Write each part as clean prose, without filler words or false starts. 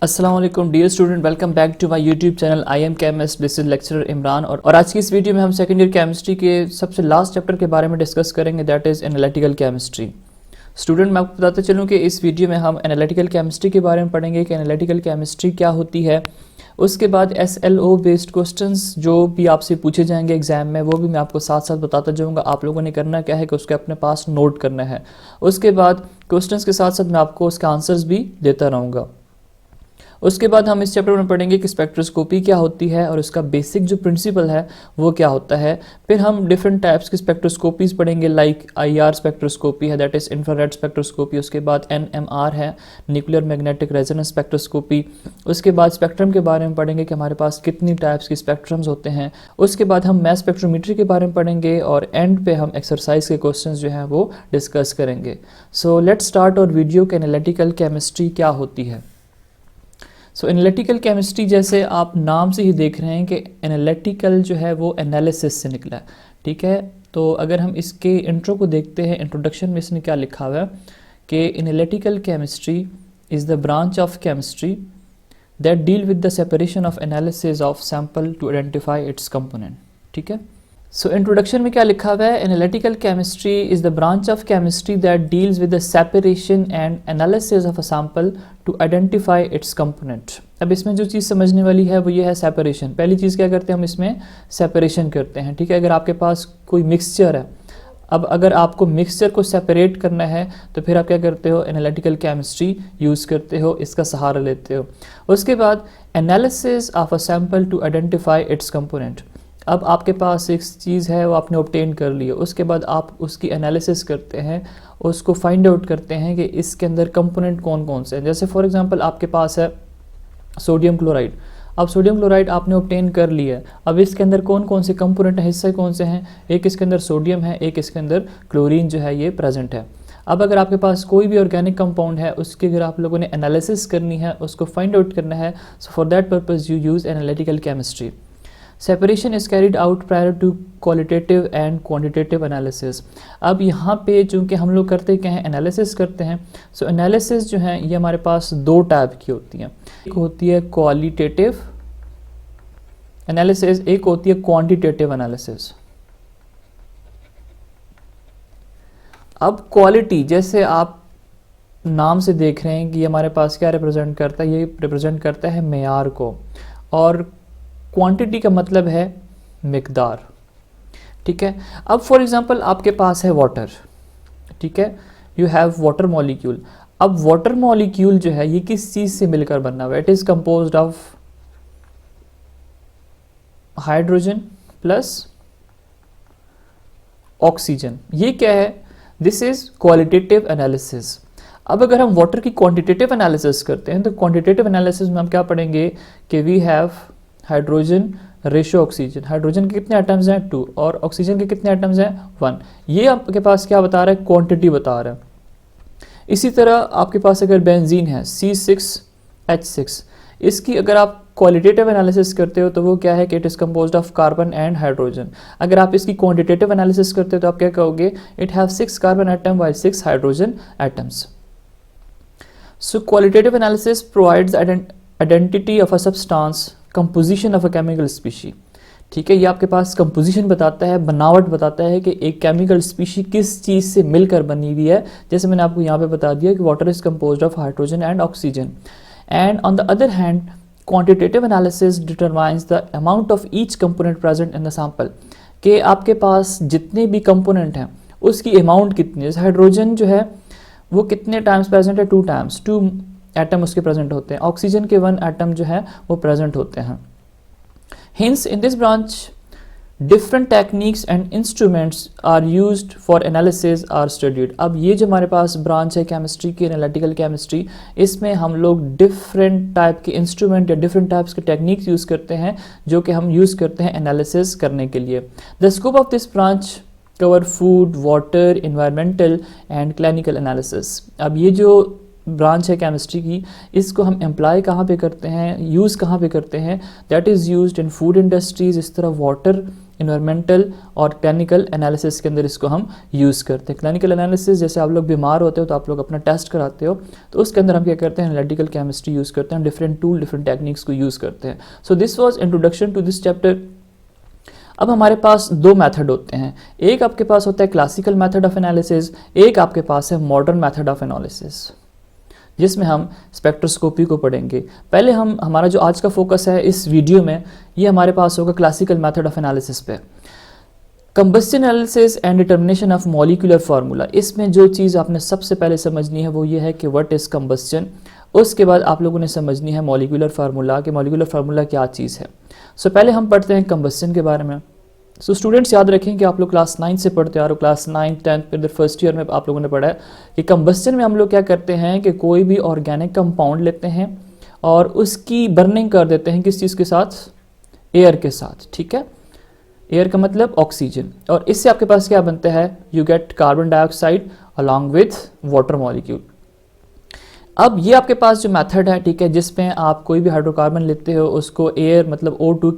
अस्सलाम वालेकुम dear student, welcome back to my YouTube channel I am chemist. This is lecturer Imran और आज की इस वीडियो में हम सेकेंड ईयर केमिस्ट्री के सबसे लास्ट चैप्टर के बारे में डिस्कस करेंगे, that is analytical chemistry. Student, मैं आपको बताते चलूँ कि इस वीडियो में हम एनालिटिकल केमिस्ट्री के बारे में पढ़ेंगे कि एनालिटिकल केमिस्ट्री क्या होती है। उसके बाद SLO बेस्ड क्वेश्चंस जो भी आपसे पूछे जाएंगे एग्जाम में, वो भी मैं आपको साथ साथ बताता जाऊंगा। आप लोगों ने करना क्या है कि उसके अपने पास नोट करना है। उसके बाद क्वेश्चंस के साथ साथ मैं आपको उसके आंसर्स भी देता रहूँगा। उसके बाद हम इस चैप्टर में पढ़ेंगे कि स्पेक्ट्रोस्कोपी क्या होती है और उसका बेसिक जो प्रिंसिपल है वो क्या होता है। फिर हम डिफरेंट टाइप्स की स्पेक्ट्रोस्कोपीज पढ़ेंगे, लाइक IR स्पेक्ट्रोस्कोपी है, दैट इज इंफ्रारेड स्पेक्ट्रोस्कोपी। उसके बाद NMR है, न्यूक्लियर मैग्नेटिक रेजोनेंस स्पेक्ट्रोस्कोपी। उसके बाद स्पेक्ट्रम के बारे में पढ़ेंगे कि हमारे पास कितनी टाइप्स की स्पेक्ट्रम्स होते हैं। उसके बाद हम मैस स्पेक्ट्रोमीट्री के बारे में पढ़ेंगे और एंड पे हम एक्सरसाइज के क्वेश्चन जो हैं वो डिस्कस करेंगे। सो लेट्स स्टार्ट और वीडियो के एनालिटिकल केमिस्ट्री क्या होती है। सो एनालिटिकल केमिस्ट्री, जैसे आप नाम से ही देख रहे हैं कि एनालिटिकल जो है वो एनालिसिस से निकला है, ठीक है। तो अगर हम इसके इंट्रो को देखते हैं, इंट्रोडक्शन में इसने क्या लिखा हुआ है कि analytical chemistry is the branch of chemistry that deal with the separation of analysis of sample to identify its component, ठीक है। सो इंट्रोडक्शन में क्या लिखा हुआ है, analytical chemistry is the branch of chemistry that deals with the separation and analysis of a sample to identify its component. अब इसमें जो चीज़ समझने वाली है वो ये है सेपरेशन। पहली चीज़ क्या करते हैं, हम इसमें सेपरेशन करते हैं, ठीक है। अगर आपके पास कोई मिक्सचर है, अब अगर आपको मिक्सचर को सेपरेट करना है तो फिर आप क्या करते हो, एनालिटिकल केमिस्ट्री यूज़ करते हो, इसका सहारा लेते हो। उसके बाद analysis of a sample to identify its component. अब आपके पास एक चीज़ है वो आपने ऑब्टेन कर ली है, उसके बाद आप उसकी एनालिसिस करते हैं, उसको फाइंड आउट करते हैं कि इसके अंदर कंपोनेंट कौन कौन से हैं। जैसे फॉर एग्जांपल आपके पास है सोडियम क्लोराइड। अब सोडियम क्लोराइड आपने ऑब्टेन कर लिया है, अब इसके अंदर कौन कौन से कंपोनेंट हैं, हिस्से कौन से हैं, एक इसके अंदर सोडियम है, एक इसके अंदर क्लोरीन जो है ये प्रेजेंट है। अब अगर आपके पास कोई भी ऑर्गेनिक कंपाउंड है, उसकी अगर आप लोगों ने एनालिसिस करनी है, उसको फाइंड आउट करना है, so for that purpose you use analytical chemistry. Separation is carried out prior to qualitative and quantitative analysis. अब यहाँ पे चूँकि हम लोग करते क्या हैं, एनालिसिस करते हैं। सो एनालिसिस जो है ये हमारे पास दो टाइप की होती हैं, एक होती है क्वालिटेटिव एनालिसिस, एक होती है क्वांटिटेटिव एनालिसिस। अब क्वालिटी, जैसे आप नाम से देख रहे हैं कि ये हमारे पास क्या रिप्रेजेंट करता है, ये रिप्रेजेंट करता है मेयार को, और क्वांटिटी का मतलब है मिकदार, ठीक है। अब फॉर एग्जांपल आपके पास है वाटर, ठीक है, यू हैव वाटर मॉलिक्यूल। अब वाटर मॉलिक्यूल जो है ये किस चीज़ से मिलकर बना हुआ है, it is composed of hydrogen plus oxygen. ये क्या है, दिस इज क्वालिटेटिव एनालिसिस। अब अगर हम वाटर की क्वांटिटेटिव एनालिसिस करते हैं तो क्वांटिटेटिव एनालिसिस में हम क्या पढ़ेंगे कि we have hydrogen ratio oxygen. Hydrogen के कितने एटम्स हैं 2 और ऑक्सीजन के कितने एटम्स हैं 1। ये आपके पास क्या बता रहा है, क्वांटिटी बता रहा है। इसी तरह आपके पास अगर बेंजीन है C6H6, इसकी अगर आप क्वालिटेटिव एनालिसिस करते हो तो वो क्या है कि it is composed of carbon and hydrogen. अगर आप इसकी क्वांटिटेटिव एनालिसिस करते हो तो आप क्या कहोगे, it have 6 carbon atom while 6 hydrogen atoms. So qualitative analysis provides identity of a substance, composition of a chemical species, ठीक है। ये आपके पास कंपोजिशन बताता है, बनावट बताता है कि एक केमिकल स्पीशी किस चीज़ से मिलकर बनी हुई है। जैसे मैंने आपको यहाँ पे बता दिया कि water is composed of hydrogen and oxygen. And on the other hand quantitative analysis determines the amount of each component present in the sample, कि आपके पास जितने भी कंपोनेंट हैं उसकी अमाउंट कितनी है। हाइड्रोजन जो है वो कितने टाइम्स प्रेजेंट है, 2 टाइम्स, 2 एटम उसके प्रेजेंट होते हैं। ऑक्सीजन के 1 एटम जो है वो प्रेजेंट होते हैं। Hence in this branch different techniques and instruments are used for analysis are studied. अब ये जो हमारे पास ब्रांच है केमिस्ट्री की, एनालिटिकल केमिस्ट्री, इसमें हम लोग डिफरेंट टाइप के इंस्ट्रूमेंट या डिफरेंट टाइप्स के टेक्निक्स यूज़ करते हैं जो कि हम यूज़ करते हैं एनालिसिस करने के लिए। The scope of this branch cover food, water, environmental and clinical analysis. अब ये जो ब्रांच है केमिस्ट्री की, इसको हम अप्लाई कहाँ पे करते हैं, यूज़ कहाँ पे करते हैं, that is used in food industries, इस तरह वाटर, इन्वायरमेंटल और क्लिनिकल एनालिसिस के अंदर इसको हम यूज़ करते हैं। क्लिनिकल एनालिसिस जैसे आप लोग बीमार होते हो तो आप लोग अपना टेस्ट कराते हो, तो उसके अंदर हम क्या करते हैं, एनालिटिकल केमिस्ट्री यूज़ करते हैं, डिफरेंट टूल डिफरेंट टेक्निक्स को यूज़ करते हैं। So this was introduction to this chapter. अब हमारे पास दो मेथड होते हैं, एक आपके पास होता है क्लासिकल मेथड ऑफ एनालिसिस, एक आपके पास है मॉडर्न मेथड ऑफ एनालिसिस, जिसमें हम स्पेक्ट्रोस्कोपी को पढ़ेंगे। पहले हमारा जो आज का फोकस है इस वीडियो में, ये हमारे पास होगा क्लासिकल मेथड ऑफ एनालिसिस पे। Combustion analysis and determination of molecular formula, इसमें जो चीज़ आपने सबसे पहले समझनी है वो ये है कि व्हाट इज़ कंबस्शन। उसके बाद आप लोगों ने समझनी है मॉलिक्यूलर फार्मूला, कि मॉलिक्यूलर फार्मूला क्या चीज़ है। सो पहले हम पढ़ते हैं कंबस्शन के बारे में। सो स्टूडेंट्स याद रखें कि आप लोग क्लास 9 से पढ़ते आ रहे हो, क्लास 9 10 फिर फर्स्ट ईयर में आप लोगों ने पढ़ा है कि कंबस्शन में हम लोग क्या करते हैं कि कोई भी ऑर्गेनिक कंपाउंड लेते हैं और उसकी बर्निंग कर देते हैं, किस चीज़ के साथ, एयर के साथ, ठीक है। एयर का मतलब ऑक्सीजन, और इससे आपके पास क्या बनता है, you get carbon dioxide along with water molecule. अब ये आपके पास जो मेथड है, ठीक है, जिसमें आप कोई भी हाइड्रोकार्बन लेते हो, उसको एयर मतलब O2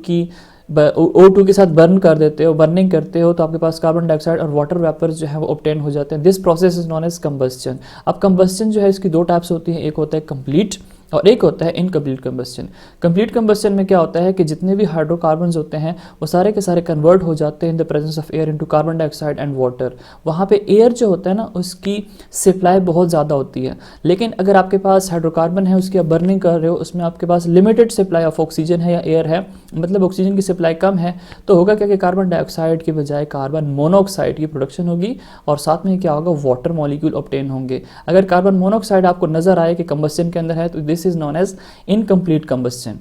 के साथ बर्न कर देते हो, बर्निंग करते हो, तो आपके पास कार्बन डाइऑक्साइड और वाटर वेपर जो है वो ऑब्टेन हो जाते हैं। This process is known as combustion. अब कंबस्शन जो है इसकी दो टाइप्स होती हैं, एक होता है कंप्लीट और एक होता है इनकम्प्लीट कंबस्शन। कंप्लीट कंबस्शन में क्या होता है कि जितने भी हाइड्रोकार्बन्स होते हैं वो सारे के सारे कन्वर्ट हो जाते हैं इन the presence of air into carbon dioxide and water. वहाँ पे एयर जो होता है ना, उसकी सप्लाई बहुत ज़्यादा होती है, लेकिन अगर आपके पास हाइड्रोकार्बन है, उसकी आप बर्निंग कर रहे हो, उसमें आपके पास लिमिटेड सप्लाई ऑफ ऑक्सीजन है या एयर है, मतलब ऑक्सीजन की सप्लाई कम है, तो होगा क्या कि कार्बन डाइऑक्साइड के बजाय कार्बन मोनोऑक्साइड की प्रोडक्शन होगी और साथ में क्या होगा, वाटर मॉलिक्यूल ऑब्टेन होंगे। अगर कार्बन मोनोऑक्साइड आपको नजर आए कि कंबस्शन के अंदर है, तो this is known as incomplete combustion.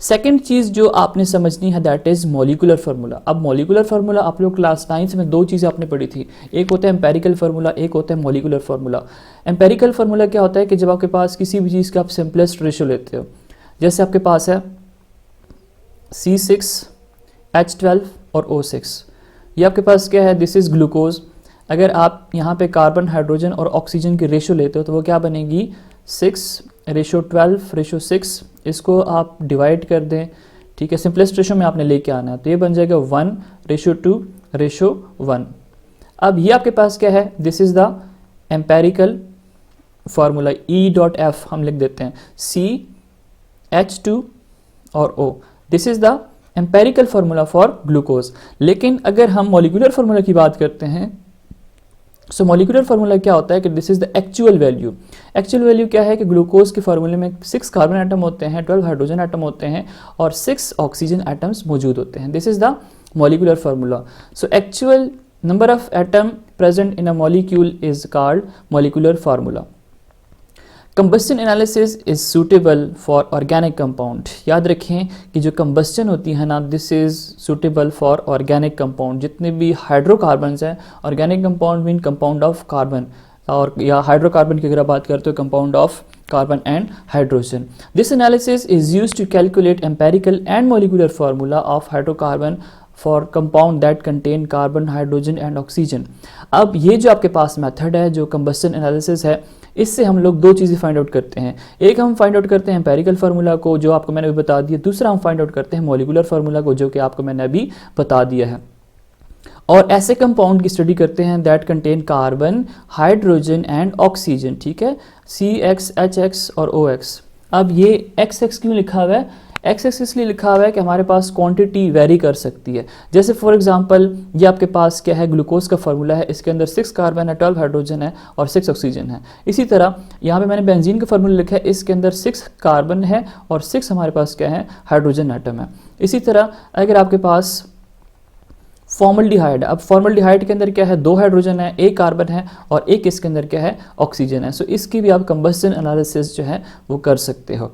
Second चीज जो आपने समझनी है दैट इज मॉलिक्यूलर फार्मूला। अब मॉलिक्यूलर फार्मूला आप लोग क्लास 9 में दो चीजें आपने पढ़ी थी, एक होता है एम्पेरिकल फार्मूला, एक होता है मॉलिक्यूलर फार्मूला। एम्पेरिकल फार्मूला क्या होता है कि जब आपके पास किसी भी चीज का आप सिंपलेस्ट रेशियो लेते हो, जैसे आपके पास है C6H12 और O6, ये आपके पास क्या है, दिस इज ग्लूकोज। अगर आप यहाँ पे कार्बन, हाइड्रोजन और ऑक्सीजन की रेशियो लेते हो तो वो क्या बनेगी, 6:12:6। इसको आप डिवाइड कर दें, ठीक है, सिंपलेस्ट रेशियो में आपने लेके आना है, तो ये बन जाएगा 1:2:1। अब ये आपके पास क्या है, this is the empirical formula. E.F हम लिख देते हैं, CH2 और O, this is the empirical formula for glucose. लेकिन अगर हम मॉलिक्यूलर फार्मूला की बात करते हैं, सो मॉलिक्यूलर फार्मूला क्या होता है कि this is the actual value. Actual value क्या है कि ग्लूकोज के फार्मूले में 6 कार्बन एटम होते हैं, 12 हाइड्रोजन एटम होते हैं और 6 ऑक्सीजन एटम्स मौजूद होते हैं। This is the molecular formula. So actual number of atom present in a molecule is called molecular formula. Combustion analysis is suitable for organic compound. याद रखें कि जो कंबस्शन होती है ना, this is suitable for organic compound. जितने भी hydrocarbons हैं, organic compound mean compound of carbon, और या हाइड्रोकार्बन की अगर आप बात करते हो compound of carbon and hydrogen. This analysis is used to calculate empirical and molecular formula of hydrocarbon for compound that contain carbon, hydrogen and oxygen. अब ये जो आपके पास मेथड है, जो कंबस्शन एनालिसिस है, इससे हम लोग दो चीज़ें फाइंड आउट करते हैं। एक हम फाइंड आउट करते हैं एम्पेरिकल फार्मूला को, जो आपको मैंने अभी बता दिया। दूसरा हम फाइंड आउट करते हैं मॉलिक्यूलर फार्मूला को, जो कि आपको मैंने अभी बता दिया है। और ऐसे कंपाउंड की स्टडी करते हैं that contain carbon, hydrogen and oxygen, ठीक है, CX, HX और OX। अब ये XX क्यों लिखा हुआ है, XX इसलिए लिखा हुआ है कि हमारे पास क्वांटिटी वेरी कर सकती है। जैसे फॉर एग्जांपल ये आपके पास क्या है, ग्लूकोज का फार्मूला है, इसके अंदर 6 कार्बन है, 12 हाइड्रोजन है और 6 ऑक्सीजन है। इसी तरह यहाँ पे मैंने बेंजीन का फार्मूला लिखा है, इसके अंदर 6 कार्बन है और 6 हमारे पास क्या है, हाइड्रोजन एटम है। इसी तरह अगर आपके पास फॉर्मल्डिहाइड है, अब फॉर्मल्डिहाइड के अंदर क्या है, 2 हाइड्रोजन है, 1 कार्बन है और 1 इसके अंदर क्या है, ऑक्सीजन है। सो इसकी भी आप कंबस्शन एनालिसिस जो है वो कर सकते हो।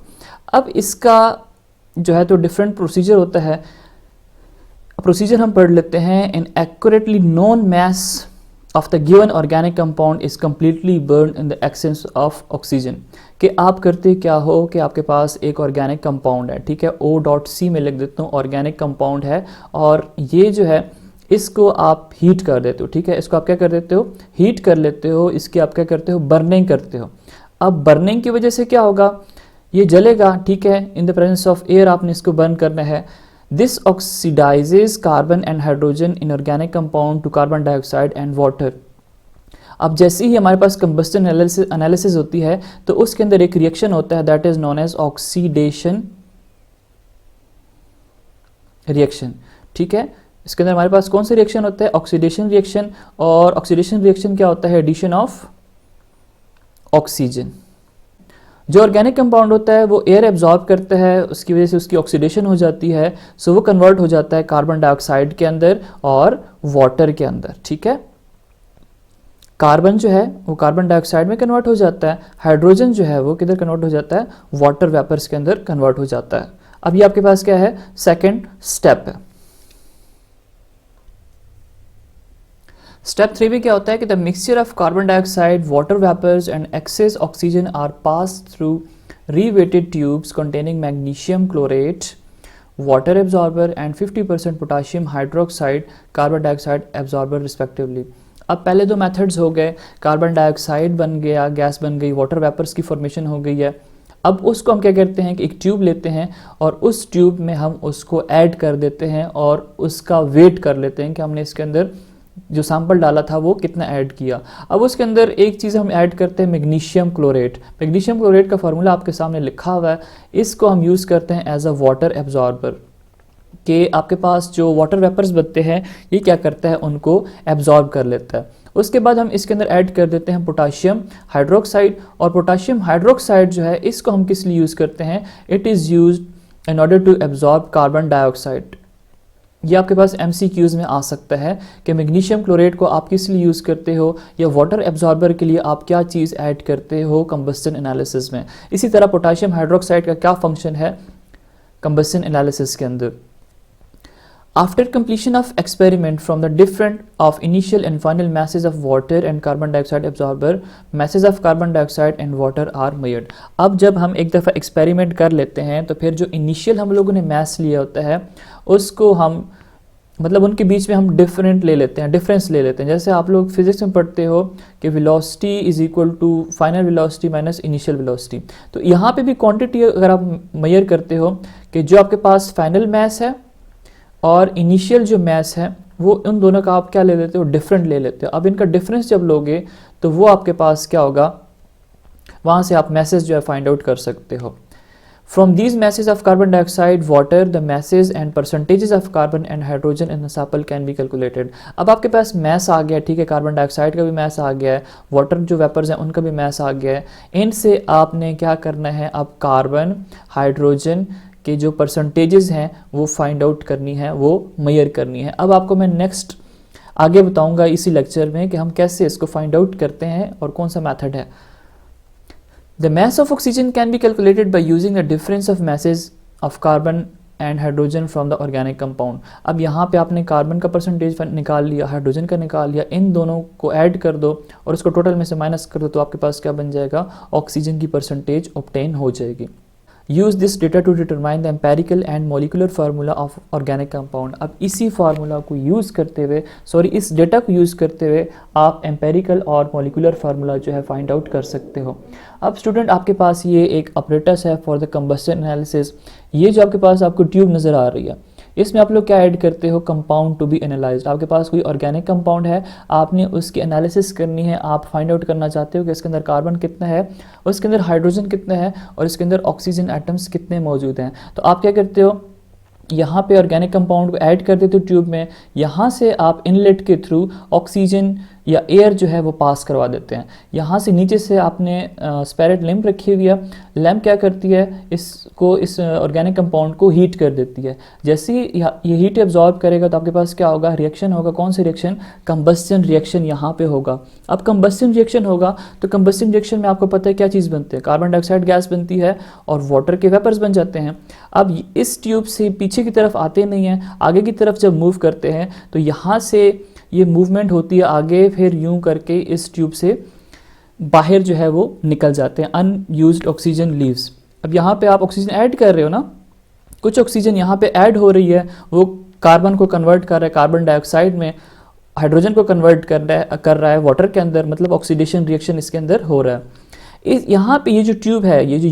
अब इसका जो है तो डिफरेंट प्रोसीजर होता है। प्रोसीजर हम पढ़ लेते हैं। In accurately known mass of the given organic compound is completely burn in the excess of oxygen. कि आप करते क्या हो कि आपके पास एक ऑर्गेनिक कंपाउंड है, ठीक है, O.C में लिख देता हूँ, ऑर्गेनिक कंपाउंड है, और ये जो है इसको आप हीट कर देते हो, ठीक है, इसको आप क्या कर देते हो, हीट कर लेते हो, इसकी आप क्या करते हो, बर्निंग करते हो। अब बर्निंग की वजह से क्या होगा, ये जलेगा, ठीक है, in the presence of air आपने इसको बर्न करना है। This oxidises carbon and hydrogen in organic compound to carbon dioxide and water. अब जैसे ही हमारे पास कंबस्शन एनालिसिस होती है तो उसके अंदर एक रिएक्शन होता है that is known as oxidation reaction, ठीक है। इसके अंदर हमारे पास कौन सा रिएक्शन होता है, ऑक्सीडेशन रिएक्शन। और ऑक्सीडेशन रिएक्शन क्या होता है, एडिशन ऑफ ऑक्सीजन। जो ऑर्गेनिक कंपाउंड होता है वो एयर एब्जॉर्ब करता है, उसकी वजह से उसकी ऑक्सीडेशन हो जाती है, सो वो कन्वर्ट हो जाता है कार्बन डाइऑक्साइड के अंदर और वाटर के अंदर, ठीक है। कार्बन जो है वो कार्बन डाइऑक्साइड में कन्वर्ट हो जाता है, हाइड्रोजन जो है वो किधर कन्वर्ट हो जाता है, वाटर वेपर्स के अंदर कन्वर्ट हो जाता है। अब ये आपके पास क्या है, सेकेंड स्टेप है। स्टेप 3 में क्या होता है कि the mixture of carbon dioxide, water vapours and excess oxygen are pass through reweighted tubes containing magnesium chlorate, water absorber and 50% potassium hydroxide carbon dioxide absorber respectively. अब पहले दो मेथड्स हो गए, कार्बन डाइऑक्साइड बन गया, गैस बन गई, water vapours की फॉर्मेशन हो गई है। अब उसको हम क्या करते हैं कि एक ट्यूब लेते हैं और उस ट्यूब में हम उसको ऐड कर देते हैं और उसका वेट कर लेते हैं कि हमने इसके अंदर जो सैंपल डाला था वो कितना ऐड किया। अब उसके अंदर एक चीज़ हम ऐड करते हैं मैग्नीशियम क्लोरेट। मैग्नीशियम क्लोरेट का फार्मूला आपके सामने लिखा हुआ है, इसको हम यूज़ करते हैं एज अ वाटर एब्जॉर्बर, कि आपके पास जो वाटर वेपर्स बनते हैं ये क्या करता है, उनको एब्जॉर्ब कर लेता है। उसके बाद हम इसके अंदर ऐड कर देते हैं पोटाशियम हाइड्रोक्साइड, और पोटाशियम हाइड्रोक्साइड जो है इसको हम किस लिए यूज़ करते हैं, it is used in order to absorb carbon dioxide. ये आपके पास MCQs में आ सकता है कि मैग्नीशियम क्लोरेट को आप किस लिए यूज़ करते हो, या वाटर एब्जॉर्बर के लिए आप क्या चीज़ ऐड करते हो कंबस्टन एनालिसिस में। इसी तरह पोटाशियम हाइड्रोक्साइड का क्या फंक्शन है कंबस्टन एनालिसिस के अंदर। After completion of experiment from the different of initial and final masses of water and carbon dioxide absorber, masses of carbon dioxide and water are measured। अब जब हम एक दफ़ा एक्सपेरिमेंट कर लेते हैं तो फिर जो इनिशियल हम लोगों ने मैस लिया होता है उसको हम मतलब उनके बीच में हम डिफरेंस ले लेते हैं। जैसे आप लोग फिजिक्स में पढ़ते हो कि velocity is equal to final velocity minus initial velocity. तो यहाँ पे भी क्वांटिटी अगर आप मेजर करते हो कि जो आपके पास फाइनल मैस है और इनिशियल जो मैस है वो उन दोनों का आप क्या ले लेते हो, डिफरेंट ले लेते हो। अब इनका डिफरेंस जब लोगे तो वो आपके पास क्या होगा, वहाँ से आप मैसेज जो है फाइंड आउट कर सकते हो। From these message of carbon dioxide water the message and percentages of carbon and hydrogen in the sample can be calculated. अब आपके पास मैस आ गया, ठीक है, कार्बन डाइऑक्साइड का भी मैस आ गया है, वाटर जो वेपर्स हैं उनका भी मैस आ गया है। इनसे आपने क्या करना है, अब कार्बन हाइड्रोजन के जो परसेंटेजेस हैं वो फाइंड आउट करनी है, वो मेजर करनी है। अब आपको मैं नेक्स्ट आगे बताऊंगा इसी लेक्चर में कि हम कैसे इसको फाइंड आउट करते हैं और कौन सा मेथड है। The mass of oxygen can be calculated by using the difference of masses of carbon and hydrogen from the organic compound। अब यहाँ पे आपने कार्बन का परसेंटेज निकाल लिया, हाइड्रोजन का निकाल लिया, इन दोनों को ऐड कर दो और उसको टोटल में से माइनस कर दो तो आपके पास क्या बन जाएगा, ऑक्सीजन की परसेंटेज ऑब्टेन हो जाएगी। Use this data to determine the empirical and molecular formula of organic compound. अब इसी फार्मूला को यूज़ करते हुए इस डेटा को यूज़ करते हुए आप एम्पेरिकल और मोलिकुलर फार्मूला जो है फाइंड आउट कर सकते हो। अब स्टूडेंट आपके पास ये एक अपरेटस है फॉर द कंबस्शन एनालिसिस। ये जो आपके पास आपको ट्यूब नज़र आ रही है इसमें आप लोग क्या ऐड करते हो, कंपाउंड टू बी एनालाइज्ड। आपके पास कोई ऑर्गेनिक कंपाउंड है, आपने उसकी एनालिसिस करनी है, आप फाइंड आउट करना चाहते हो कि इसके अंदर कार्बन कितना है, उसके अंदर हाइड्रोजन कितना है और इसके अंदर ऑक्सीजन एटम्स कितने मौजूद हैं। तो आप क्या करते हो, यहाँ पे ऑर्गेनिक कंपाउंड को ऐड कर देते हो ट्यूब में, यहाँ से आप इनलेट के थ्रू ऑक्सीजन या एयर जो है वो पास करवा देते हैं। यहाँ से नीचे से आपने स्पैरेट लैंप रखी हुई है, लैंप क्या करती है, इस ऑर्गेनिक कंपाउंड को हीट कर देती है। जैसे ही ये हीट एब्जॉर्ब करेगा तो आपके पास क्या होगा, रिएक्शन होगा। कौन सी रिएक्शन, कंबस्टन रिएक्शन यहाँ पे होगा। अब कंबस्टन रिएक्शन होगा तो कंबस्टन रिएक्शन में आपको पता है क्या चीज़ बनती है, कार्बन डाइऑक्साइड गैस बनती है और वाटर के वेपर्स बन जाते हैं। अब इस ट्यूब से पीछे की तरफ आते नहीं हैं, आगे की तरफ जब मूव करते हैं तो यहाँ से ये मूवमेंट होती है आगे, फिर यूं करके इस ट्यूब से बाहर जो है वो निकल जाते हैं, अनयूज्ड ऑक्सीजन लीव्स। अब यहाँ पे आप ऑक्सीजन ऐड कर रहे हो ना, कुछ ऑक्सीजन यहाँ पे ऐड हो रही है, वो कार्बन को कन्वर्ट कर रहा है कार्बन डाइऑक्साइड में, हाइड्रोजन को कन्वर्ट कर रहा है वाटर के अंदर, मतलब ऑक्सीडेशन रिएक्शन इसके अंदर हो रहा है। इस यहाँ पे ये जो ट्यूब है, ये जो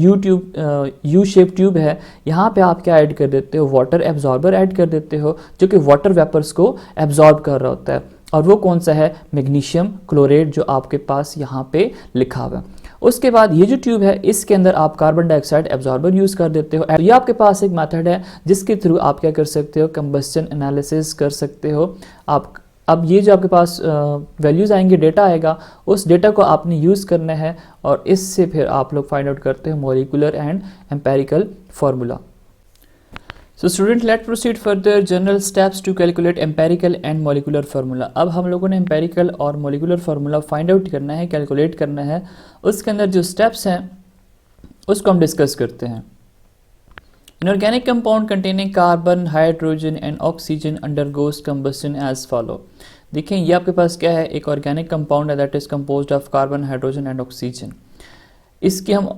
यू शेप ट्यूब है, यहाँ पे आप क्या ऐड कर देते हो, वाटर एब्जॉर्बर ऐड कर देते हो, जो कि वाटर वेपर्स को एब्जॉर्ब कर रहा होता है। और वो कौन सा है, मैग्नीशियम क्लोरेट, जो आपके पास यहाँ पे लिखा हुआ है। उसके बाद ये जो ट्यूब है, इसके अंदर आप कार्बन डाइऑक्साइड एब्जॉर्बर यूज़ कर देते हो। ये आपके पास एक मेथड है जिसके थ्रू आप क्या कर सकते हो, कंबस्टन एनालिसिस कर सकते हो आप। अब ये जो आपके पास वैल्यूज़ आएंगे, डेटा आएगा, उस डेटा को आपने यूज़ करना है और इससे फिर आप लोग फाइंड आउट करते हो molecular and empirical formula. So student, let proceed further general steps to calculate empirical and molecular formula. अब हम लोगों ने एम्पेरिकल और मॉलिक्यूलर फार्मूला फाइंड आउट करना है, कैलकुलेट करना है। उसके अंदर जो स्टेप्स हैं उसको हम डिस्कस करते हैं। Inorganic compound containing carbon, hydrogen and oxygen undergoes combustion as follow। देखें ये आपके पास क्या है, एक ऑर्गेनिक कंपाउंड है that is composed of carbon, hydrogen and oxygen. इसकी हम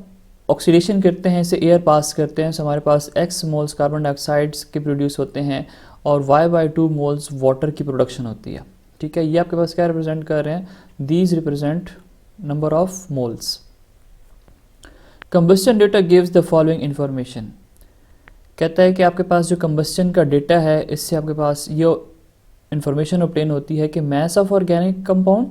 ऑक्सीडेशन करते हैं, इसे एयर पास करते हैं, तो हमारे पास x मोल्स कार्बन डाइऑक्साइड्स के प्रोड्यूस होते हैं और y/2 मोल्स वाटर की प्रोडक्शन होती है। ठीक है, ये आपके पास क्या रिप्रेजेंट कर रहे हैं, these represent number of moles. Combustion data gives the following information. कहता है कि आपके पास जो कंबस्टन का डेटा है, इससे आपके पास ये इंफॉर्मेशन ऑब्टेन होती है कि मास ऑफ ऑर्गेनिक कंपाउंड,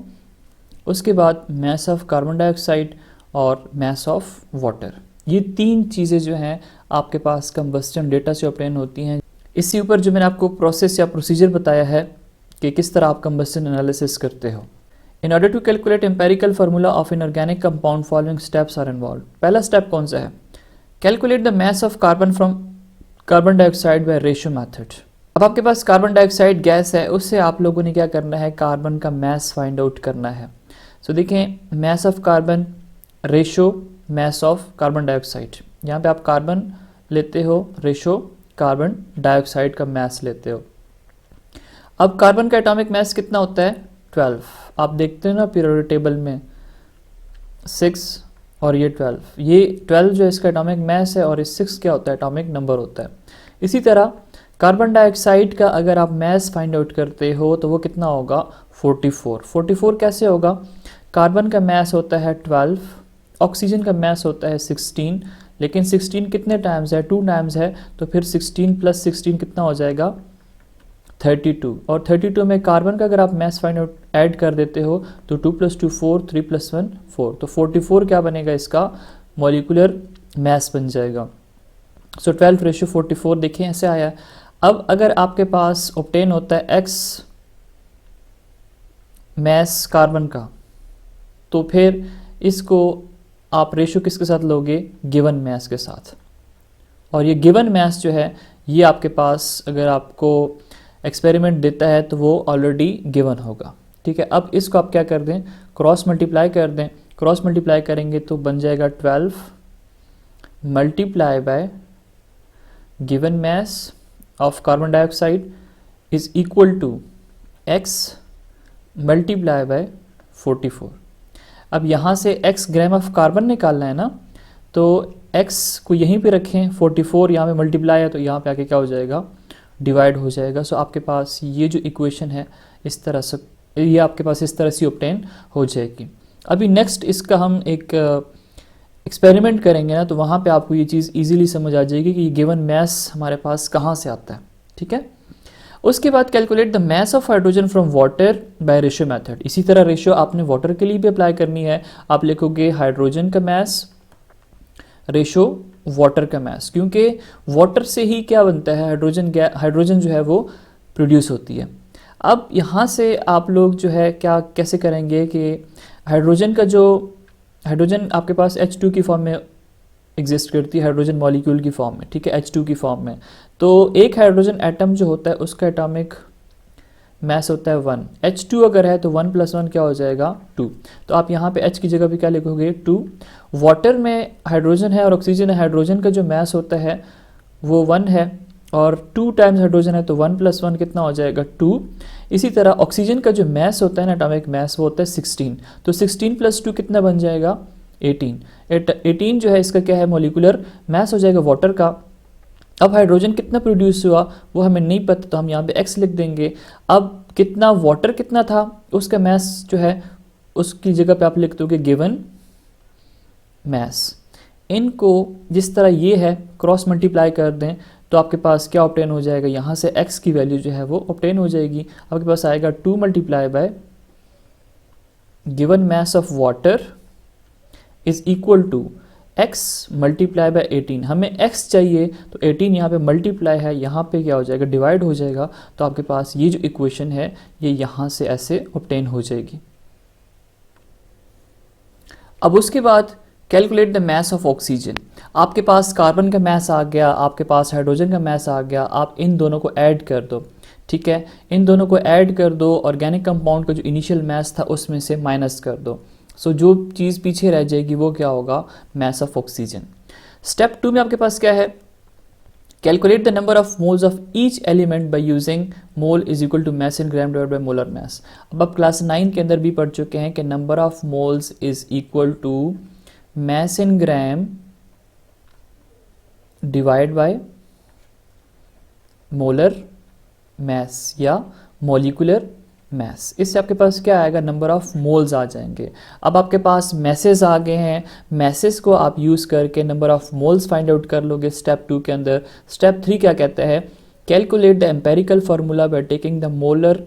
उसके बाद मास ऑफ कार्बन डाइऑक्साइड और मास ऑफ वाटर। ये तीन चीज़ें जो हैं आपके पास कंबस्टन डेटा से ऑब्टेन होती हैं। इसके ऊपर जो मैंने आपको प्रोसेस या प्रोसीजर बताया है कि किस तरह आप कंबस्टन एनालिसिस करते हो। In order to calculate empirical formula of in organic compound following steps are involve. पहला स्टेप कौन सा है, calculate the mass of carbon from carbon dioxide by ratio method. अब आपके पास कार्बन डाइऑक्साइड गैस है, उससे आप लोगों ने क्या करना है, कार्बन का मास फाइंड आउट करना है। सो देखें, मास of carbon ratio mass of carbon dioxide, यहाँ पे आप कार्बन लेते हो, रेशो कार्बन डाइऑक्साइड का मास लेते हो। अब कार्बन का एटॉमिक मास कितना होता है, 12। आप देखते हो ना पीरियोडिक टेबल में 6 और ये 12, ये 12 जो इसका एटॉमिक मास है और इस 6 क्या होता है, एटॉमिक नंबर होता है। इसी तरह कार्बन डाइऑक्साइड का अगर आप मास फाइंड आउट करते हो तो वो कितना होगा, 44। 44 कैसे होगा, कार्बन का मास होता है 12, ऑक्सीजन का मास होता है 16, लेकिन 16 कितने टाइम्स है, 2 टाइम्स है, तो फिर 16 + 16 कितना हो जाएगा, 32। और 32 में कार्बन का अगर आप मास फाइंड आउट ऐड कर देते हो तो 2 + 2 4, 3 + 1 4, तो 44 क्या बनेगा, इसका मॉलिक्यूलर मास बन जाएगा। सो 12:44 देखें ऐसे आया। अब अगर आपके पास ऑब्टेन होता है x मास कार्बन का, तो फिर इसको आप रेशो किसके साथ लोगे, गिवन मास के साथ। और ये गिवन मास जो है ये आपके पास अगर आपको एक्सपेरिमेंट देता है तो वो ऑलरेडी गिवन होगा। ठीक है, अब इसको आप क्या कर दें, क्रॉस मल्टीप्लाई कर दें। क्रॉस मल्टीप्लाई करेंगे तो बन जाएगा 12 multiply by given mass of carbon dioxide is equal to x multiply by 44। अब यहाँ से x ग्राम ऑफ कार्बन निकालना है ना, तो x को यहीं पे रखें, 44 यहाँ पे मल्टीप्लाई है तो यहाँ पे आके क्या हो जाएगा, डिवाइड हो जाएगा। सो आपके पास ये जो इक्वेशन है इस तरह से, ये आपके पास इस तरह से ऑब्टेन हो जाएगी। अभी नेक्स्ट इसका हम एक एक्सपेरिमेंट करेंगे ना, तो वहाँ पे आपको ये चीज़ इजीली समझ आ जाएगी कि ये गिवन मास हमारे पास कहाँ से आता है। ठीक है, उसके बाद calculate the mass of hydrogen from water bye ratio method. इसी तरह रेशियो आपने वाटर के लिए भी अप्लाई करनी है। आप लिखोगे हाइड्रोजन का मास रेशो वाटर का मास, क्योंकि वाटर से ही क्या बनता है, हाइड्रोजन जो है वो प्रोड्यूस होती है। अब यहाँ से आप लोग जो है क्या कैसे करेंगे कि हाइड्रोजन आपके पास H2 की फॉर्म में एग्जिस्ट करती है, हाइड्रोजन मॉलिक्यूल की फॉर्म में। ठीक है, H2 की फॉर्म में। तो एक हाइड्रोजन एटम जो होता है उसका एटॉमिक मास होता है 1। H2 अगर है तो 1 + 1 क्या हो जाएगा, 2। तो आप यहाँ पे H की जगह पे क्या लिखोगे, 2। वाटर में हाइड्रोजन है और ऑक्सीजन है, हाइड्रोजन का जो मास होता है वो 1 है और 2 टाइम्स हाइड्रोजन है तो 1 + 1 कितना हो जाएगा, 2। इसी तरह ऑक्सीजन का जो मास होता है ना, एटॉमिक मास, वो होता है 16। तो 16 + 2 कितना बन जाएगा, 18। 18 जो है इसका क्या है, मॉलिक्यूलर मास हो जाएगा वाटर का। अब हाइड्रोजन कितना प्रोड्यूस हुआ वो हमें नहीं पता, तो हम यहाँ पे x लिख देंगे। अब कितना वाटर कितना था, उसका मास जो है उसकी जगह पे आप लिख दोगे गिवन mass। इनको जिस तरह ये है क्रॉस मल्टीप्लाई कर दें तो आपके पास क्या ऑब्टेन हो जाएगा, यहाँ से x की वैल्यू जो है वो ऑब्टेन हो जाएगी। आपके पास आएगा 2 multiply by given mass of water is equal to x multiply by 18। हमें x चाहिए तो 18 यहाँ पे मल्टीप्लाई है, यहाँ पे क्या हो जाएगा, डिवाइड हो जाएगा। तो आपके पास ये जो इक्वेशन है ये यहाँ से ऐसे ऑब्टेन हो जाएगी। अब उसके बाद calculate the mass of oxygen. आपके पास कार्बन का मैस आ गया, आपके पास हाइड्रोजन का मैस आ गया, आप इन दोनों को ऐड कर दो। ठीक है, इन दोनों को ऐड कर दो, ऑर्गेनिक कंपाउंड का जो इनिशियल मैस था उसमें से माइनस कर दो। सो जो चीज़ पीछे रह जाएगी वो क्या होगा, मैस ऑफ ऑक्सीजन। स्टेप 2 में आपके पास क्या है, calculate the number of moles of each element by using mole is equal to mass in gram divide by molar mass. अब आप क्लास 9 के अंदर भी पढ़ चुके हैं कि number of moles is equal to mass in gram divide by molar mass या मॉलिक्यूलर मैस। इससे आपके पास क्या आएगा, नंबर ऑफ मोल्स आ जाएंगे। अब आपके पास मैसेज आ गए हैं, मैसेज को आप यूज़ करके number of moles find out कर लोगे स्टेप 2 के अंदर। स्टेप 3 क्या कहता है, calculate the empirical formula by taking the molar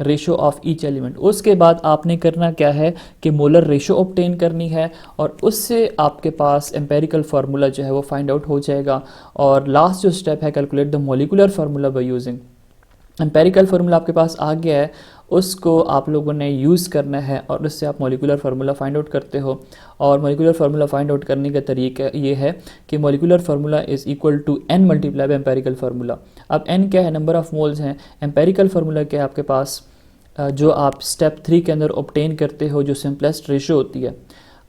ratio of each element. उसके बाद आपने करना क्या है कि मोलर रेशो ऑब्टेन करनी है और उससे आपके पास एम्पेरिकल फार्मूला जो है वो फाइंड आउट हो जाएगा। और लास्ट जो स्टेप है, calculate the molecular formula by using. Empirical formula आपके पास आ गया है, उसको आप लोगों ने यूज़ करना है और उससे आप मॉलिक्यूलर फार्मूला फाइंड आउट करते हो। और मॉलिक्यूलर फार्मूला फाइंड आउट करने का तरीका ये है कि molecular formula is equal to n multiply by empirical formula. अब n क्या है, नंबर ऑफ मोल्स हैं। एम्पेरिकल फार्मूला क्या है आपके पास, जो आप स्टेप 3 के अंदर ऑब्टेन करते हो, जो सिंपलेस्ट रेशो होती है।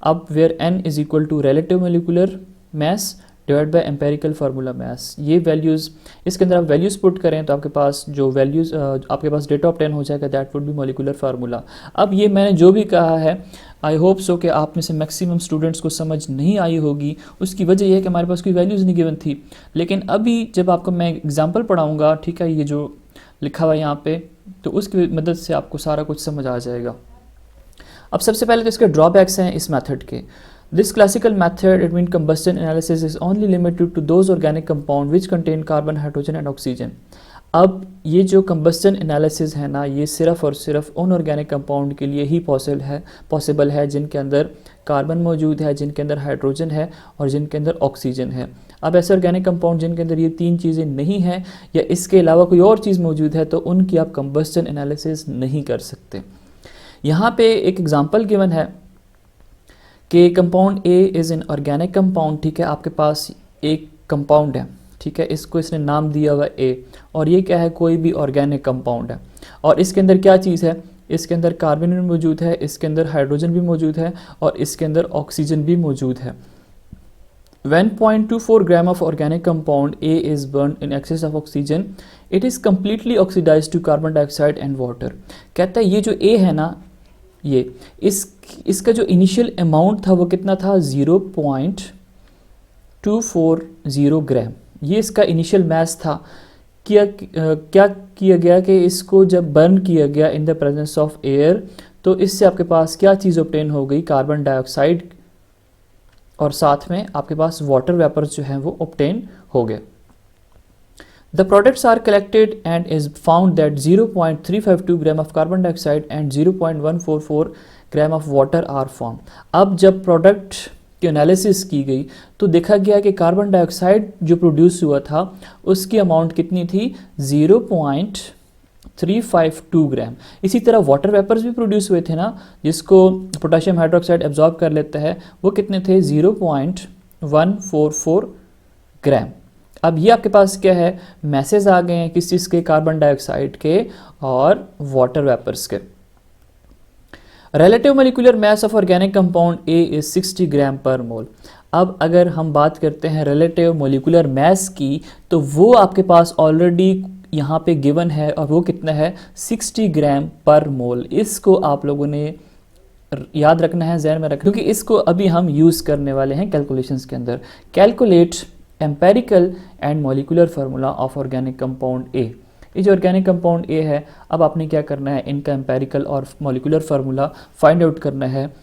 अब where n is equal to relative molecular mass divide by empirical formula mass. ये वैल्यूज़, इसके अंदर आप वैल्यूज़ पुट करें तो आपके पास जो वैल्यूज़ आपके पास डेटा ऑब्टेन हो जाएगा, that would be molecular formula. अब ये मैंने जो भी कहा है, आई होप सो कि आप में से मैक्सिमम स्टूडेंट्स को समझ नहीं आई होगी। उसकी वजह यह है कि हमारे पास कोई वैल्यूज़ नहीं गिवन थी। लेकिन अभी जब आपको मैं एग्जाम्पल पढ़ाऊँगा, ठीक है, ये जो लिखा हुआ है यहाँ पे, तो उसकी मदद से आपको सारा कुछ समझ आ जाएगा। अब सबसे पहले तो इसके ड्रॉबैक्स हैं इस मेथड के। This classical method, it means combustion analysis, is only limited to those organic compound which contain carbon, hydrogen and oxygen. अब ये जो combustion analysis है ना, ये सिर्फ और सिर्फ उन organic compound के लिए ही पॉसिबल है जिनके अंदर कार्बन मौजूद है, जिनके अंदर हाइड्रोजन है और जिनके अंदर ऑक्सीजन है। अब ऐसे ऑर्गेनिक कंपाउंड जिनके अंदर ये 3 चीज़ें नहीं हैं या इसके अलावा कोई और चीज़ मौजूद है, तो उनकी आप combustion analysis नहीं कर सकते। यहाँ पे एक एग्जांपल गिवन है कि compound A is an organic compound. ठीक है, आपके पास एक कंपाउंड है, ठीक है, इसको इसने नाम दिया हुआ ए, और ये क्या है, कोई भी ऑर्गेनिक कंपाउंड है। और इसके अंदर क्या चीज़ है, इसके अंदर कार्बन भी मौजूद है, इसके अंदर हाइड्रोजन भी मौजूद है और इसके अंदर ऑक्सीजन भी मौजूद है। 1.24 gram of organic compound A is burn in excess of oxygen, it is completely oxidise to carbon dioxide and water. कहता है ये जो ए है ना, ये इसका जो इनिशियल अमाउंट था वो कितना था, 0.240 ग्राम। ये इसका इनिशियल मैस था। क्या किया गया कि इसको जब बर्न किया गया इन द प्रेजेंस ऑफ एयर, तो इससे आपके पास क्या चीज़ ऑब्टेन हो गई, कार्बन डाइऑक्साइड, और साथ में आपके पास वाटर वेपर्स जो हैं वो ऑब्टेन हो गए। The products are collected and is found that 0.352 gram of carbon dioxide and 0.144 gram of water are formed. अब जब प्रोडक्ट की एनालिसिस की गई तो देखा गया कि कार्बन डाइऑक्साइड जो प्रोड्यूस हुआ था उसकी अमाउंट कितनी थी, 0.352 ग्राम। इसी तरह वाटर वेपर्स भी प्रोड्यूस हुए थे ना, जिसको पोटेशियम हाइड्रोक्साइड एब्जॉर्ब कर लेता है, वो कितने थे, 0.144 ग्राम। अब ये आपके पास क्या है, मैसेज आ गए हैं किस चीज़ के, कार्बन डाइऑक्साइड के और वाटर वेपर्स के। Relative molecular mass of organic compound A is 60 ग्राम पर मोल। अब अगर हम बात करते हैं रिलेटिव मोलिकुलर मास की, तो वो आपके पास ऑलरेडी यहाँ पे गिवन है और वो कितना है, 60 ग्राम पर मोल। इसको आप लोगों ने याद रखना है, जहन में रखना, क्योंकि इसको अभी हम यूज़ करने वाले हैं कैलकुलेशंस के अंदर। Calculate empirical and molecular formula of organic compound ए। ये जो ऑर्गेनिक कंपाउंड ए है, अब आपने क्या करना है, इनका एम्पेरिकल और मॉलिक्यूलर फार्मूला फाइंड आउट करना है।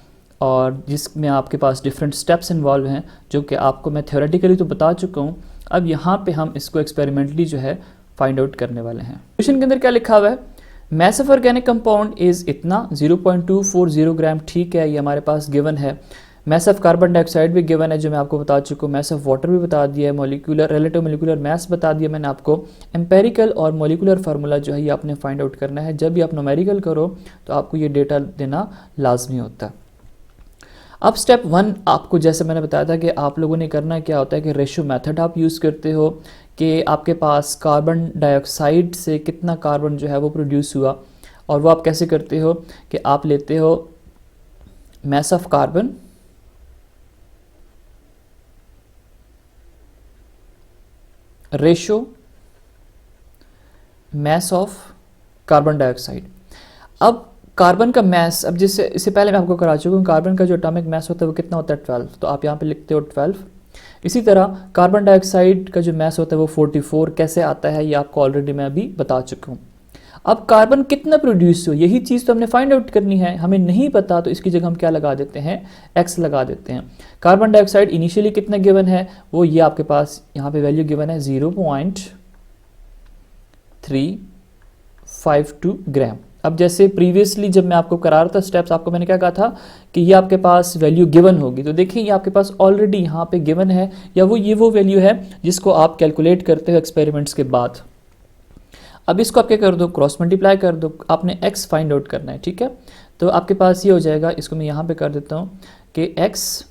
और जिसमें आपके पास डिफरेंट स्टेप्स इन्वॉल्व हैं जो कि आपको मैं थ्योरेटिकली तो बता चुका हूँ। अब यहाँ पे हम इसको एक्सपेरिमेंटली जो है फाइंड आउट करने वाले हैं। क्वेश्चन के अंदर क्या लिखा हुआ है, mass of organic compound is इतना 0.240 ग्राम, ठीक है, ये हमारे पास गिवन है। मैस ऑफ कार्बन डाइऑक्साइड भी गिवन है जो मैं आपको बता चुका हूँ। मैस ऑफ वाटर भी बता दिया है, मॉलिक्यूलर रिलेटिव मॉलिक्यूलर मैस बता दिया मैंने आपको। एम्पेरिकल और मॉलिक्यूलर फार्मूला जो है ये आपने फाइंड आउट करना है। जब भी आप न्यूमेरिकल करो तो आपको ये डेटा देना लाजमी होता है। अब स्टेप 1 आपको जैसे मैंने बताया था कि आप लोगों ने करना क्या होता है कि रेशियो मेथड आप यूज़ करते हो कि आपके पास कार्बन डाइऑक्साइड से कितना कार्बन जो है वो प्रोड्यूस हुआ, और वो आप कैसे करते हो कि आप लेते हो mass of carbon ratio mass of carbon dioxide. अब कार्बन का मैस, अब जिससे इससे पहले मैं आपको करा चुका हूँ, कार्बन का जो एटॉमिक मैस होता है वो कितना होता है 12, तो आप यहाँ पे लिखते हो 12। इसी तरह कार्बन डाइऑक्साइड का जो मैस होता है वो 44 कैसे आता है ये आपको ऑलरेडी मैं अभी बता चुका हूँ। अब कार्बन कितना प्रोड्यूस हो यही चीज़ तो हमने फाइंड आउट करनी है, हमें नहीं पता तो इसकी जगह हम क्या लगा देते हैं, एक्स लगा देते हैं। कार्बन डाइऑक्साइड इनिशियली कितना गिवन है, वो ये आपके पास यहाँ पे वैल्यू गिवन है 0.352 ग्राम। अब जैसे प्रीवियसली जब मैं आपको करा रहा था स्टेप्स, आपको मैंने क्या कहा था कि ये आपके पास वैल्यू गिवन होगी, तो देखिए ये आपके पास ऑलरेडी यहाँ पे गिवन है, या वो वैल्यू है जिसको आप कैलकुलेट करते हो एक्सपेरिमेंट्स के बाद। अब इसको आप क्या कर दो, क्रॉस मल्टीप्लाई कर दो, आपने x फाइंड आउट करना है, ठीक है। तो आपके पास ये हो जाएगा, इसको मैं यहाँ पे कर देता हूँ कि x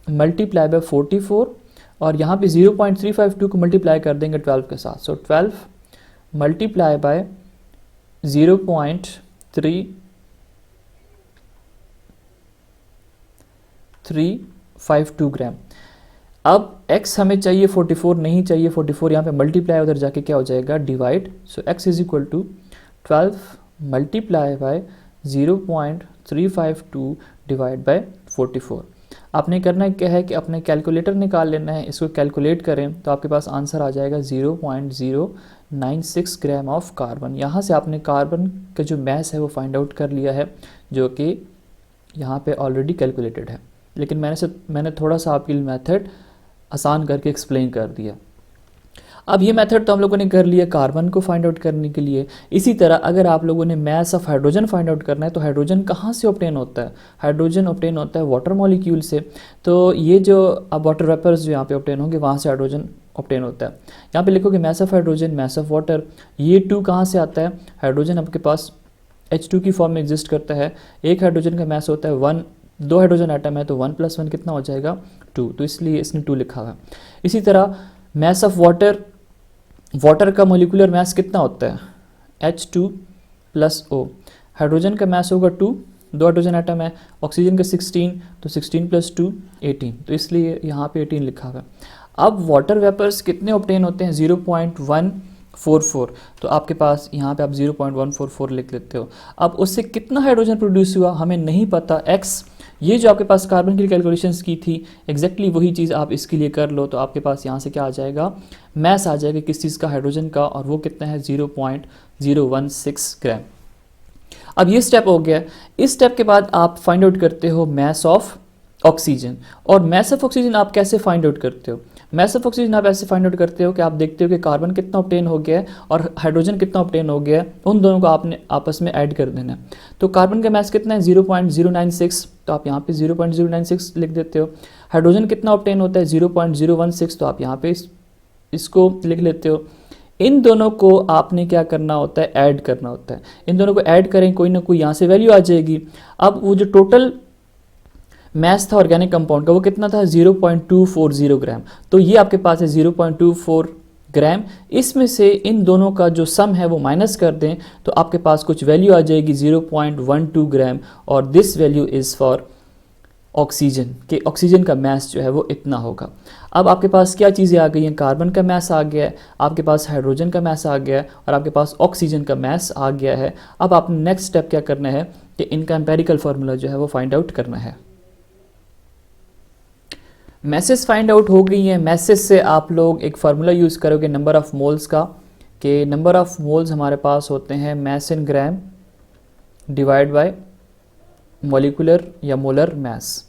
मल्टीप्लाई बाय 44 और यहाँ पे 0.352 को मल्टीप्लाई कर देंगे 12 के साथ। सो 12 मल्टीप्लाई बाय 0.3352 ग्राम। अब x हमें चाहिए 44, नहीं चाहिए 44, यहाँ पे मल्टीप्लाई उधर जाके क्या हो जाएगा, divide. So x is equal to 12 multiply by 0.352 divide by 44। आपने करना क्या है कि अपने कैलकुलेटर निकाल लेना है, इसको कैलकुलेट करें तो आपके पास आंसर आ जाएगा 0.096 ग्राम ऑफ कार्बन। यहाँ से आपने कार्बन का जो मैस है वो फाइंड आउट कर लिया है जो कि यहाँ पे ऑलरेडी कैलकुलेटेड है, लेकिन मैंने थोड़ा सा आपके लिए मेथड आसान करके एक्सप्लेन कर दिया। अब ये मेथड तो हम लोगों ने कर लिया कार्बन को फाइंड आउट करने के लिए। इसी तरह अगर आप लोगों ने mass of hydrogen find out करना है तो हाइड्रोजन कहाँ से ऑब्टेन होता है, हाइड्रोजन ऑब्टेन होता है वाटर मॉलिक्यूल से। तो ये जो अब वाटर वेपर्स जो यहाँ पे ऑब्टेन होंगे वहाँ से हाइड्रोजन ऑब्टेन होता है। यहाँ पे लिखोगे mass of hydrogen, mess of water, ये 2 कहाँ से आता है, हाइड्रोजन आपके पास H2 की फॉर्म में एग्जिस्ट करता है। एक हाइड्रोजन का मैस होता है 1, 2 हाइड्रोजन एटम है तो 1 + 1 कितना हो जाएगा 2, तो इसलिए इसने 2 लिखा हुआ है। इसी तरह मैस ऑफ वाटर, वाटर का मोलिकुलर मैस कितना होता है H2 + O। हाइड्रोजन का मैस होगा 2, 2 हाइड्रोजन एटम है, ऑक्सीजन का 16, तो 16 + 2 18, तो इसलिए यहाँ पे 18 लिखा हुआ है। अब वाटर वेपर्स कितने ऑब्टेन होते हैं 0.144, तो आपके पास यहाँ पे आप 0.144 लिख लेते हो। अब उससे कितना हाइड्रोजन प्रोड्यूस हुआ हमें नहीं पता, x, ये जो आपके पास कार्बन की कैलकुलेशंस की थी एग्जैक्टली वही चीज़ आप इसके लिए कर लो, तो आपके पास यहाँ से क्या आ जाएगा, मैस आ जाएगा किस चीज़ का, हाइड्रोजन का, और वो कितना है 0.016 ग्राम। अब ये स्टेप हो गया। इस स्टेप के बाद आप फाइंड आउट करते हो मैस ऑफ ऑक्सीजन। और मैस ऑफ ऑक्सीजन आप कैसे फाइंड आउट करते हो, मैस ऑफ ऑक्सीजन आप ऐसे फाइंड आउट करते हो कि आप देखते हो कि कार्बन कितना ऑब्टेन हो गया है और हाइड्रोजन कितना ऑब्टेन हो गया है, उन दोनों को आपने आपस में ऐड कर देना है। तो कार्बन का मैस कितना है 0.096, तो आप यहाँ पे 0.096 लिख देते हो। हाइड्रोजन कितना ऑब्टेन होता है 0.016, तो आप यहाँ पे इसको लिख लेते हो। इन दोनों को आपने क्या करना होता है, ऐड करना होता है। इन दोनों को ऐड करें, कोई ना कोई यहाँ से वैल्यू आ जाएगी। अब वो जो टोटल मैस था ऑर्गेनिक कंपाउंड का वो कितना था 0.240 ग्राम, तो ये आपके पास है 0.24 ग्राम। इसमें से इन दोनों का जो सम है वो माइनस कर दें तो आपके पास कुछ वैल्यू आ जाएगी 0.12 ग्राम, और this value is for oxygen, कि ऑक्सीजन का मैस जो है वो इतना होगा। अब आपके पास क्या चीज़ें आ गई हैं, कार्बन का मैस आ गया है, आपके पास हाइड्रोजन का मैस आ गया है, और आपके पास ऑक्सीजन का मैस आ गया है। अब आपने नेक्स्ट स्टेप क्या करना है कि इनका एम्पेरिकल फार्मूला जो है वो फाइंड आउट करना है। मैसेज फाइंड आउट हो गई हैं। मैसेज से आप लोग एक फार्मूला यूज़ करोगे नंबर ऑफ़ मोल्स का, कि नंबर ऑफ़ मोल्स हमारे पास होते हैं mass in gram divide by molecular या मोलर मास।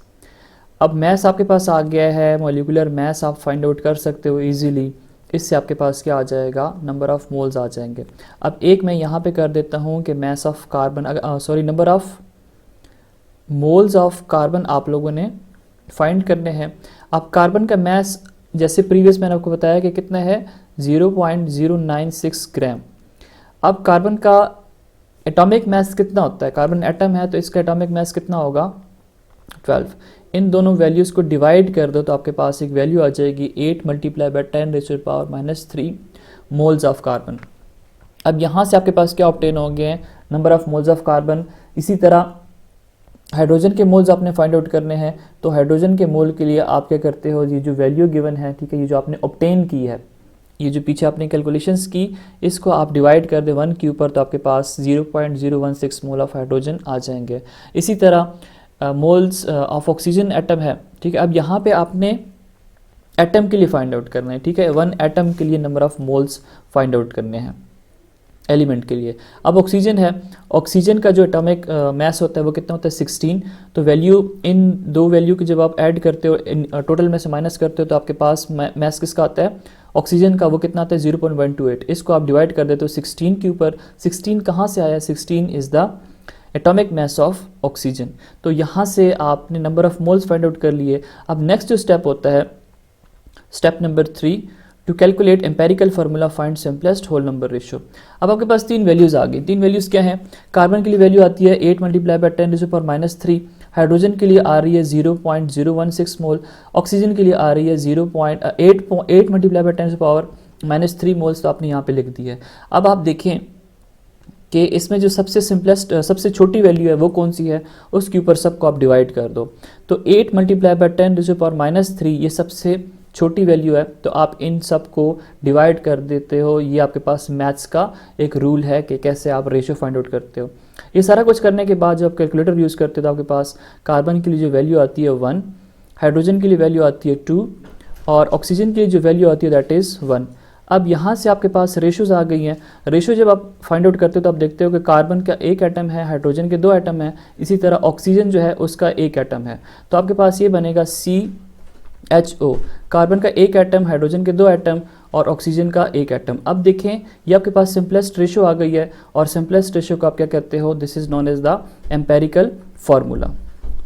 अब मास आपके पास आ गया है, मॉलिक्यूलर मास आप फाइंड आउट कर सकते हो इजीली। इससे आपके पास क्या आ जाएगा, नंबर ऑफ़ मोल्स आ जाएंगे। अब एक मैं यहाँ पे कर देता हूँ कि मास of carbon, number of moles of carbon आप लोगों ने फाइंड करने हैं। अब कार्बन का मास जैसे प्रीवियस मैंने आपको बताया कि कितना है, 0.096 ग्राम। अब कार्बन का एटॉमिक मास कितना होता है, कार्बन एटम है तो इसका एटॉमिक मास कितना होगा, 12। इन दोनों वैल्यूज़ को डिवाइड कर दो तो आपके पास एक वैल्यू आ जाएगी 8 multiply by 10⁻³ moles of carbon. अब यहाँ से आपके पास क्या ऑब्टेन हो गए हैं, number of moles of carbon. इसी तरह हाइड्रोजन के मोल्स आपने फाइंड आउट करने हैं, तो हाइड्रोजन के मोल के लिए आप क्या करते हो, ये जो वैल्यू गिवन है, ठीक है, ये जो आपने ऑब्टेन की है, ये जो पीछे आपने कैलकुलेशंस की, इसको आप डिवाइड कर दे 1 के ऊपर तो आपके पास 0.016 मोल ऑफ हाइड्रोजन आ जाएंगे। इसी तरह मोल्स ऑफ ऑक्सीजन एटम है, ठीक है। अब यहाँ पे आपने एटम के लिए फाइंड आउट करना है, ठीक है, 1 एटम के लिए number of moles find out करने हैं एलिमेंट के लिए। अब ऑक्सीजन है, ऑक्सीजन का जो एटॉमिक मास होता है वो कितना होता है, 16। तो वैल्यू, इन दो वैल्यू की जब आप ऐड करते हो, इन टोटल में से माइनस करते हो तो आपके पास मास किसका आता है, ऑक्सीजन का, वो कितना आता है, 0.128। इसको आप डिवाइड कर देते हो 16 के ऊपर। 16 कहाँ से आया, 16 is the atomic mass of oxygen. तो यहाँ से आपने number of moles find out कर लिए। अब नेक्स्ट जो स्टेप होता है, step number 3, to calculate empirical formula find simplest whole number ratio. अब आपके पास 3 वैल्यूज़ आ गई। 3 वैल्यूज़ क्या हैं, कार्बन के लिए वैल्यू आती है 8 मल्टीप्लाई बाय 10⁻³ हाइड्रोजन के लिए आ रही है 0.016 मोल, ऑक्सीजन के लिए आ रही है 0.8 मल्टीप्लाई बाय 10⁻³ मोल्स, तो आपने यहाँ पे लिख दी है। अब आप देखें कि इसमें जो सबसे सिंपलेस्ट, सबसे छोटी वैल्यू है वो कौन सी है, उसके ऊपर सबको आप डिवाइड कर दो। तो 8 मल्टीप्लाई बाय 10⁻³ ये सबसे छोटी वैल्यू है, तो आप इन सब को डिवाइड कर देते हो। ये आपके पास मैथ्स का एक रूल है कि कैसे आप रेशियो फाइंड आउट करते हो। ये सारा कुछ करने के बाद जब आप कैलकुलेटर यूज़ करते हो तो आपके पास कार्बन के लिए जो वैल्यू आती है 1, हाइड्रोजन के लिए वैल्यू आती है 2 और ऑक्सीजन के लिए जो वैल्यू आती है दैट इज़ 1। अब यहाँ से आपके पास रेशोज़ आ गई हैं। रेशो जब आप फाइंड आउट करते हो तो आप देखते हो कि कार्बन का 1 एटम है, हाइड्रोजन के 2 एटम है, इसी तरह ऑक्सीजन जो है उसका 1 एटम है। तो आपके पास ये बनेगा CHO, कार्बन का 1 एटम, हाइड्रोजन के 2 एटम और ऑक्सीजन का 1 एटम। अब देखें ये आपके पास सिंपलेस्ट रेशो आ गई है, और सिंपलेस्ट रेशो को आप क्या कहते हो, this is known as the empirical formula.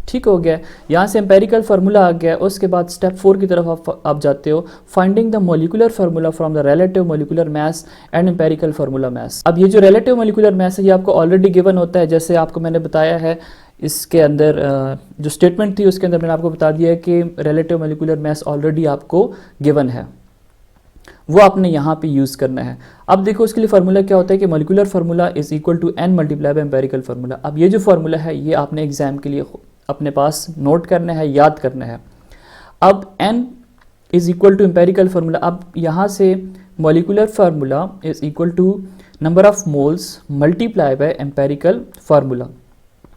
ठीक हो गया, यहाँ से एम्पेरिकल फार्मूला आ गया। उसके बाद स्टेप 4 की तरफ आप जाते हो, finding the molecular formula from the relative molecular mass and empirical formula mass. अब ये जो रिलेटिव मॉलिक्यूलर मास है ये आपको ऑलरेडी गिवन होता है, जैसे आपको मैंने बताया है इसके अंदर जो स्टेटमेंट थी उसके अंदर मैंने आपको बता दिया है कि रिलेटिव मॉलिक्यूलर मास ऑलरेडी आपको गिवन है, वो आपने यहाँ पे यूज़ करना है। अब देखो उसके लिए फार्मूला क्या होता है कि molecular formula is equal to n multiply by empirical formula. अब ये जो फार्मूला है ये आपने एग्जाम के लिए अपने पास नोट करना है, याद करना है। अब n is equal to empirical formula. अब यहाँ से molecular formula is equal to number of moles multiply by empirical formula.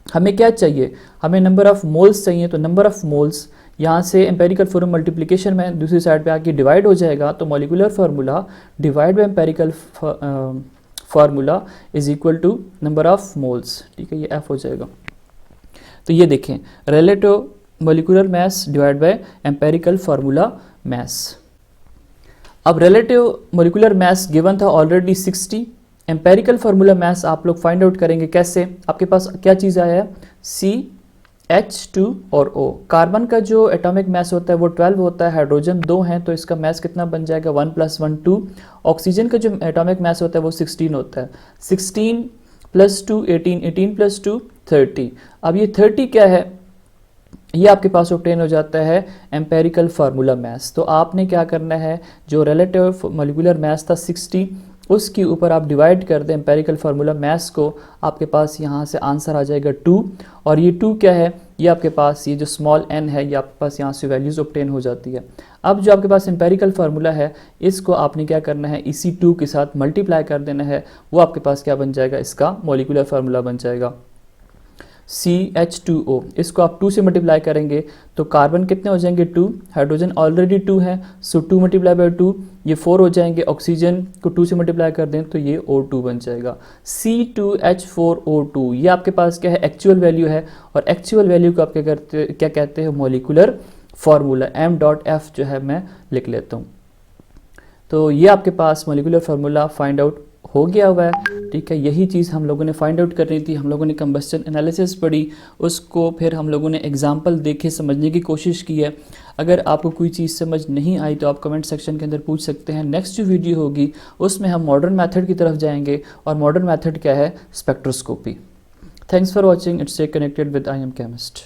हमें क्या चाहिए, हमें नंबर ऑफ मोल्स चाहिए। तो नंबर ऑफ मोल्स यहाँ से एम्पेरिकल फार्मूला मल्टीप्लिकेशन में दूसरी साइड पे आके डिवाइड हो जाएगा, तो molecular formula divide by empirical formula is equal to number of moles. ठीक है, ये F हो जाएगा। तो ये देखें, relative molecular mass divide by empirical formula mass. अब रिलेटिव मॉलिक्यूलर मास गिवन था ऑलरेडी 60। एम्पेरिकल फार्मूला मास आप लोग फाइंड आउट करेंगे कैसे, आपके पास क्या चीज़ आया है, CH2 और O। कार्बन का जो एटॉमिक मास होता है वो 12 होता है, हाइड्रोजन 2 हैं तो इसका मास कितना बन जाएगा, 1 + 1 2। ऑक्सीजन का जो एटॉमिक मास होता है वो 16 होता है, 16 + 2 18, 18 + 2 30। अब ये 30 क्या है, ये आपके पास ऑब्टेन हो जाता है एम्पेरिकल फार्मूला मास। तो आपने क्या करना है, जो रिलेटिव मॉलिक्यूलर मास था 60, उसके ऊपर आप डिवाइड कर दें एम्पेरिकल फार्मूला मास को, आपके पास यहाँ से आंसर आ जाएगा 2। और ये 2 क्या है, ये आपके पास ये जो स्मॉल n है ये आपके पास यहाँ से वैल्यूज़ ऑब्टेन हो जाती है। अब जो आपके पास एम्पेरिकल फार्मूला है इसको आपने क्या करना है, इसी 2 के साथ मल्टीप्लाई कर देना है, वो आपके पास क्या बन जाएगा, इसका मॉलिक्यूलर फार्मूला बन जाएगा। CH2O, इसको आप 2 से मल्टीप्लाई करेंगे तो कार्बन कितने हो जाएंगे 2, हाइड्रोजन ऑलरेडी 2 है, सो 2 मल्टीप्लाई बाई 2 ये 4 हो जाएंगे, ऑक्सीजन को 2 से मल्टीप्लाई कर दें तो ये O2 बन जाएगा, C2H4O2। ये आपके पास क्या है, एक्चुअल वैल्यू है, और एक्चुअल वैल्यू को आप क्या कहते हैं, मॉलिक्यूलर फार्मूला M.F जो है मैं लिख लेता हूँ। तो ये आपके पास मॉलिक्यूलर फार्मूला फाइंड आउट हो गया हुआ है, ठीक है। यही चीज़ हम लोगों ने फाइंड आउट करनी थी। हम लोगों ने कंबस्टन एनालिसिस पढ़ी, उसको फिर हम लोगों ने एग्जांपल देखे समझने की कोशिश की है। अगर आपको कोई चीज़ समझ नहीं आई तो आप कमेंट सेक्शन के अंदर पूछ सकते हैं। नेक्स्ट जो वीडियो होगी उसमें हम मॉडर्न मेथड की तरफ जाएंगे, और मॉडर्न मेथड क्या है, spectroscopy. Thanks for watching, it's stay connected with I am chemist.